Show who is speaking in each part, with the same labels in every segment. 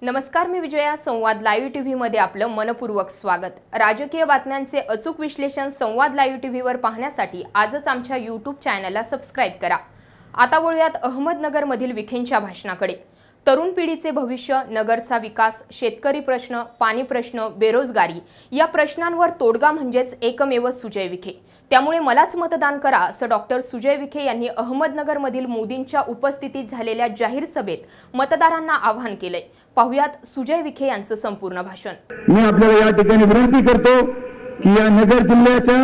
Speaker 1: नमस्कार, मी विजया. संवाद live TV मध्ये आपलं मनपूर्वक स्वागत. राजकीय बातम्यांचे अचूक विश्लेषण संवाद लाईव्ह टीव्ही वर पाहण्यासाठी आजच आमच्या YouTube चॅनलला सबस्क्राइब करा. आता वळूयात अहमदनगर मधील विखेंच्या भाषणाकडे. तरुण पिढीचे भविष्य, नगरचा विकास, शेतकरी प्रश्न, पाणी प्रश्न, बेरोजगारी या प्रश्नांवर तोडगा म्हणजेच एकमेव सुजय विखे. त्यामुळे मलाच मतदान करा असं डॉक्टर सुजय विखे यांनी अहमदनगर मधील मोदींच्या उपस्थितीत झालेल्या जाहीर सभेत मतदारांना आवाहन केले. पाहुयात सुजय विखे यांचं संपूर्ण भाषण.
Speaker 2: मी आपल्याला या ठिकाणी विनंती करतो की या नगर जिल्ह्याच्या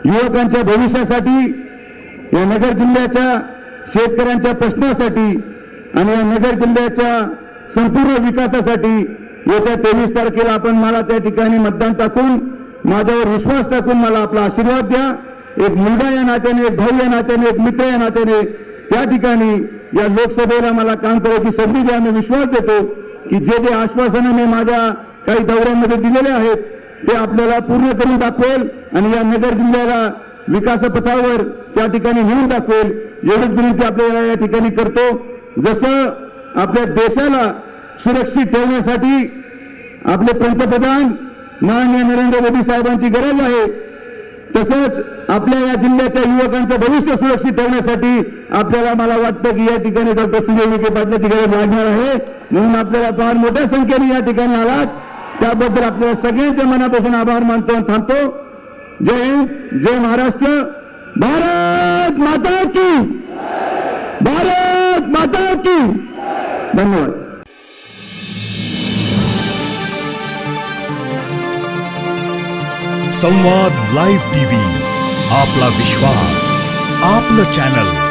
Speaker 2: युवकांच्या भविष्यासाठी, या नगर जिल्ह्याच्या शेतकऱ्यांच्या प्रश्नासाठी आणि या नगर जिल्ह्याच्या संपूर्ण विकासासाठी येत्या 23 तारखेला आपण मला त्या ठिकाणी मतदान टाकून, माझ्यावर विश्वास टाकून मला आपला आशीर्वाद द्या. एक मुलगा या नात्याने, एक भाऊ या नात्याने, एक मित्र या नात्याने त्या ठिकाणी या लोकसभेला मला काम करायची संधी द्या. मी विश्वास देतो की जे आश्वासनं मी माझ्या काही दौऱ्यांमध्ये दिलेले आहेत ते आपल्याला पूर्ण करून दाखवेल आणि या नगर जिल्ह्याला विकासपथावर त्या ठिकाणी नेऊन दाखवेल. एवढीच विनंती आपल्याला या ठिकाणी करतो. जसं आपल्या देशाला सुरक्षित ठेवण्यासाठी आपले पंतप्रधान माननीय नरेंद्र मोदी साहेबांची गरज आहे, तसंच आपल्या या जिल्ह्याच्या युवकांचं भविष्य सुरक्षित ठेवण्यासाठी आपल्याला, मला वाटतं की या ठिकाणी डॉक्टर सुजय विखे पाटलाची गरज लागणार आहे. म्हणून आपल्याला फार मोठ्या संख्येने या ठिकाणी आलात, त्याबद्दल आपल्याला सगळ्यांच्या मनापासून आभार मानतो आणि थांबतो. जय हिंद, जय महाराष्ट्र. भारत माता की, भारत माता की. धन्यवाद.
Speaker 3: संवाद लाईव्ह टीव्ही, आपला विश्वास, आपलं चॅनल.